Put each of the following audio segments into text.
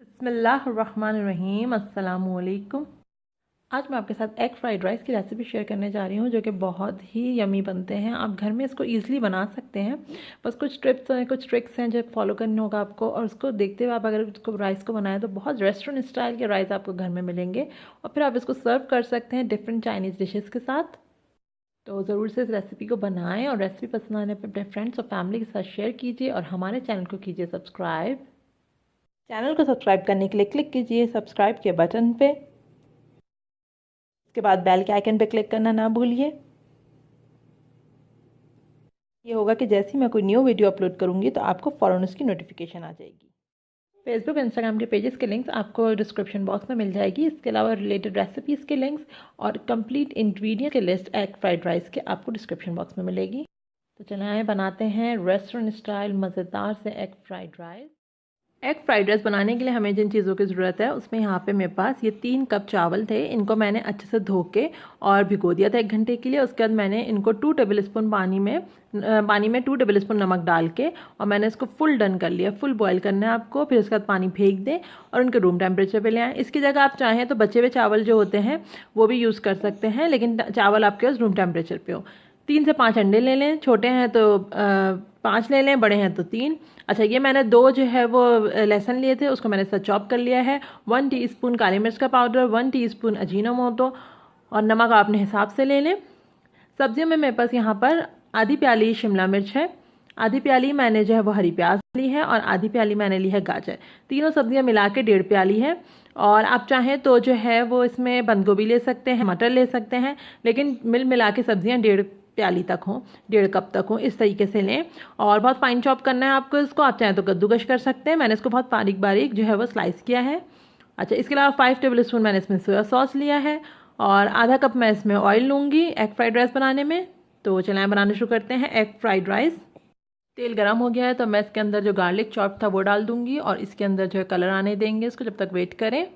बिस्मिल्लाहिर्रहमानिर्रहीम अस्सलामुअलैकुम। आज मैं आपके साथ एग फ्राइड राइस की रेसिपी शेयर करने जा रही हूँ जो कि बहुत ही यमी बनते हैं। आप घर में इसको ईज़िली बना सकते हैं। बस कुछ टिप्स हैं, कुछ ट्रिक्स हैं जो फॉलो करने होगा आपको, और उसको देखते हुए आप अगर उसको राइस को बनाएं तो बहुत रेस्टोरेंट स्टाइल के राइस आपको घर में मिलेंगे, और फिर आप इसको सर्व कर सकते हैं डिफरेंट चाइनीज़ डिशेज़ के साथ। तो ज़रूर से इस रेसिपी को बनाएं, और रेसिपी पसंद आने पर अपने फ्रेंड्स और फैमिली के साथ शेयर कीजिए, और हमारे चैनल को कीजिए सब्सक्राइब। चैनल को सब्सक्राइब करने के लिए क्लिक कीजिए सब्सक्राइब के बटन पे। उसके बाद बेल के आइकन पे क्लिक करना ना भूलिए। ये होगा कि जैसे ही मैं कोई न्यू वीडियो अपलोड करूँगी तो आपको फ़ौरन उसकी नोटिफिकेशन आ जाएगी। फेसबुक इंस्टाग्राम के पेजेस के लिंक्स आपको डिस्क्रिप्शन बॉक्स में मिल जाएगी। इसके अलावा रिलेटेड रेसिपीज़ के लिंक्स और कंप्लीट इंग्रेडिएंट के लिस्ट एग फ्राइड राइस के आपको डिस्क्रिप्शन बॉक्स में मिलेगी। तो चलिए आए बनाते हैं रेस्टोरेंट स्टाइल मज़ेदार से egg fried rice. Egg fried rice बनाने के लिए हमें जिन चीज़ों की ज़रूरत है उसमें यहाँ पे मेरे पास ये 3 कप चावल थे। इनको मैंने अच्छे से धो के और भिगो दिया था 1 घंटे के लिए। उसके बाद मैंने इनको 2 टेबल स्पून पानी में 2 टेबल स्पून नमक डाल के, और मैंने इसको फुल डन कर लिया। फुल बॉयल करना है आपको। फिर उसके बाद पानी फेंक दें और उनके रूम टेम्परेचर पे ले आएँ। इसकी जगह आप चाहें तो बचे हुए चावल जो होते हैं वो भी यूज़ कर सकते हैं, लेकिन चावल आपके पास रूम टेम्परेचर पे हो। 3 से 5 अंडे ले लें, छोटे हैं तो 5 ले लें, बड़े हैं तो 3। अच्छा, ये मैंने 2 जो है वो लहसुन लिए थे, उसको मैंने सब चॉप कर लिया है। 1 टीस्पून काली मिर्च का पाउडर, 1 टीस्पून अजीनोमोटो, और नमक आप अपने हिसाब से ले लें। सब्जियों में मेरे पास यहाँ पर आधी प्याली शिमला मिर्च है, आधी प्याली मैंने जो है वो हरी प्याज ली है, और आधी प्याली मैंने ली है गाजर। तीनों सब्जियाँ मिला के 1.5 प्याली है। और आप चाहें तो जो है वो इसमें बंद गोभी ले सकते हैं, मटर ले सकते हैं, लेकिन मिला के सब्जियाँ 1.5 प्याली तक हों, 1.5 कप तक हों, इस तरीके से लें। और बहुत फाइन चॉप करना है आपको इसको। आप चाहें तो कद्दूकश कर सकते हैं। मैंने इसको बहुत बारीक बारीक जो है वो स्लाइस किया है। अच्छा, इसके अलावा 5 टेबल स्पून मैंने इसमें सोया सॉस लिया है, और आधा कप मैं इसमें ऑयल लूँगी एग फ्राइड राइस बनाने में। तो चलें बनाना शुरू करते हैं एग फ्राइड राइस। तेल गरम हो गया है तो मैं इसके अंदर जो गार्लिक चॉप था वो डाल दूँगी, और इसके अंदर जो है कलर आने देंगे इसको जब तक वेट करें।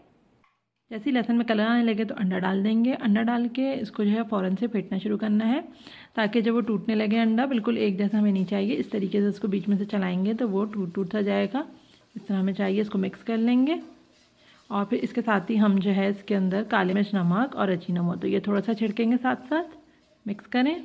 जैसे ही लहसुन में कलर आने लगे तो अंडा डाल देंगे। अंडा डाल के इसको जो है फ़ौरन से फेंटना शुरू करना है, ताकि जब वो टूटने लगे अंडा बिल्कुल एक जैसा हमें नहीं चाहिए। इस तरीके से इसको बीच में से चलाएंगे तो वो टूट सा जाएगा। इस तरह हमें चाहिए। इसको मिक्स कर लेंगे, और फिर इसके साथ ही हम जो है इसके अंदर काली मिर्च, नमक और अजीनोमोटो ये थोड़ा सा छिड़केंगे, साथ साथ मिक्स करें।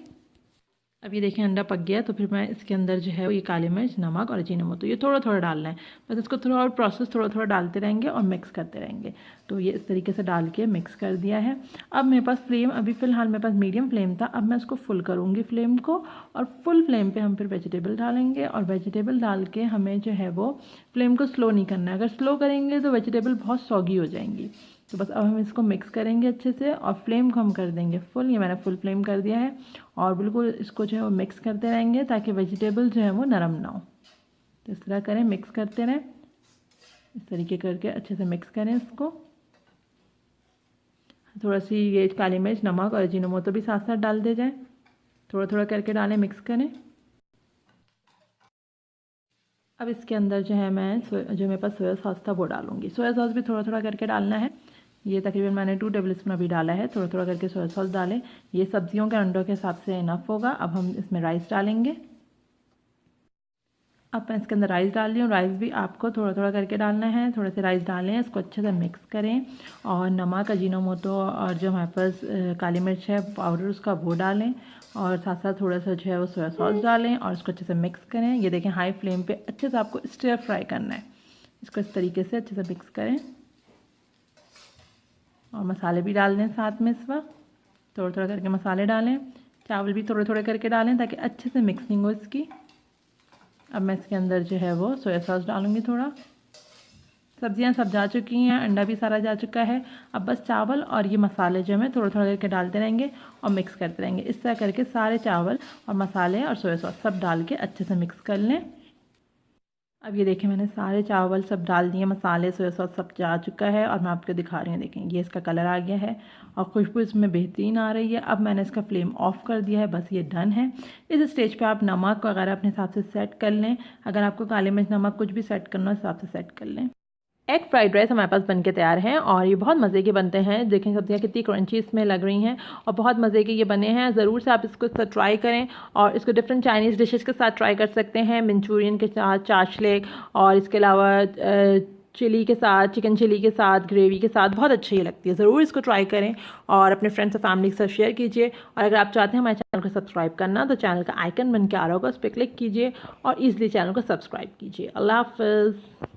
अब ये देखें अंडा पक गया, तो फिर मैं इसके अंदर जो है ये काली मिर्च, नमक और अजीनोमोटो ये थोड़ा थोड़ा डालना है। बस इसको थोड़ा और प्रोसेस थोड़ा थोड़ा डालते रहेंगे और मिक्स करते रहेंगे। तो ये इस तरीके से डाल के मिक्स कर दिया है। अब मेरे पास फ्लेम अभी फ़िलहाल मेरे पास मीडियम फ्लेम था। अब मैं इसको फुल करूँगी फ्लेम को, और फुल फ्लेम पे हम फिर वेजिटेबल डालेंगे। और वेजिटेबल डाल के हमें जो है वो फ्लेम को स्लो नहीं करना है। अगर स्लो करेंगे तो वेजिटेबल बहुत सॉगी हो जाएंगी। तो बस अब हम इसको मिक्स करेंगे अच्छे से, और फ्लेम को हम कर देंगे फुल। ये मैंने फुल फ्लेम कर दिया है, और बिल्कुल इसको जो है वो मिक्स करते रहेंगे ताकि वेजिटेबल जो है वो नरम ना हो। तो इस तरह करें, मिक्स करते रहें, इस तरीके करके अच्छे से मिक्स करें इसको। थोड़ा सी ये काली मिर्च, नमक और अजीनोमोटो भी साथ साथ डाल दे जाए। थोड़ा थोड़ा करके डालें, मिक्स करें। अब इसके अंदर जो है मैं जो मेरे पास सोया सॉस था वो डालूंगी। सोया सॉस भी थोड़ा थोड़ा करके डालना है। ये तकरीबन मैंने 2 टेबल स्पून अभी डाला है। थोड़ा थोड़ा करके सोया सॉस डालें। ये सब्जियों के अंडों के हिसाब से इनफ होगा। अब हम इसमें राइस डालेंगे। अब मैं इसके अंदर राइस डाल रही हूँ। राइस भी आपको थोड़ा थोड़ा करके डालना है। थोड़े से राइस डालें, इसको अच्छे से मिक्स करें, और नमक, अजीनोमोटो और जो हमारे पास काली मिर्च है पाउडर उसका वो डालें, और साथ साथ थोड़ा सा जो है वो सोया सॉस डालें, और इसको अच्छे से मिक्स करें। ये देखें हाई फ्लेम पे अच्छे से आपको स्टिर फ्राई करना है। इसको इस तरीके से अच्छे से मिक्स करें, और मसाले भी डाल दें साथ में। इस वक्त थोड़ा थोड़ा करके मसाले डालें। चावल भी थोड़े थोड़े करके डालें ताकि अच्छे से मिक्सिंग हो इसकी। अब मैं इसके अंदर जो है वो सोया सॉस डालूँगी थोड़ा। सब्जियां सब जा चुकी हैं, अंडा भी सारा जा चुका है। अब बस चावल और ये मसाले जो हमें थोड़ा थोड़ा करके डालते रहेंगे और मिक्स करते रहेंगे। इस तरह करके सारे चावल और मसाले और सोया सॉस सब डाल के अच्छे से मिक्स कर लें। अब ये देखें मैंने सारे चावल सब डाल दिए, मसाले, सोया सॉस सब जा चुका है, और मैं आपको दिखा रही हूँ। देखें ये इसका कलर आ गया है, और खुशबू इसमें बेहतरीन आ रही है। अब मैंने इसका फ्लेम ऑफ कर दिया है। बस ये डन है। इस स्टेज पे आप नमक वगैरह अपने हिसाब से सेट कर लें। अगर आपको काली मिर्च, नमक कुछ भी सेट करना हो, हिसाब से सेट कर लें। एग फ्राइड राइस हमारे पास बनके तैयार हैं, और ये बहुत मज़े के बनते हैं। देखें सब्जियाँ कितनी क्रंची इसमें लग रही हैं, और बहुत मज़े के ये बने हैं। ज़रूर से आप इसको ट्राई करें, और इसको डिफरेंट चाइनीज़ डिशेज़ के साथ ट्राई कर सकते हैं। मंचूरियन के साथ, चाशलेक, और इसके अलावा चिली के साथ, चिकन चिली के साथ, ग्रेवी के साथ बहुत अच्छी ही लगती है। ज़रूर इसको ट्राई करें और अपने फ्रेंड्स और फैमिली के साथ शेयर कीजिए। और अगर आप चाहते हैं हमारे चैनल को सब्सक्राइब करना, तो चैनल का आइकन बन के आ रहा होगा, उस पर क्लिक कीजिए और ईज़िली चैनल को सब्सक्राइब कीजिए। अल्लाह हाफ़िज़।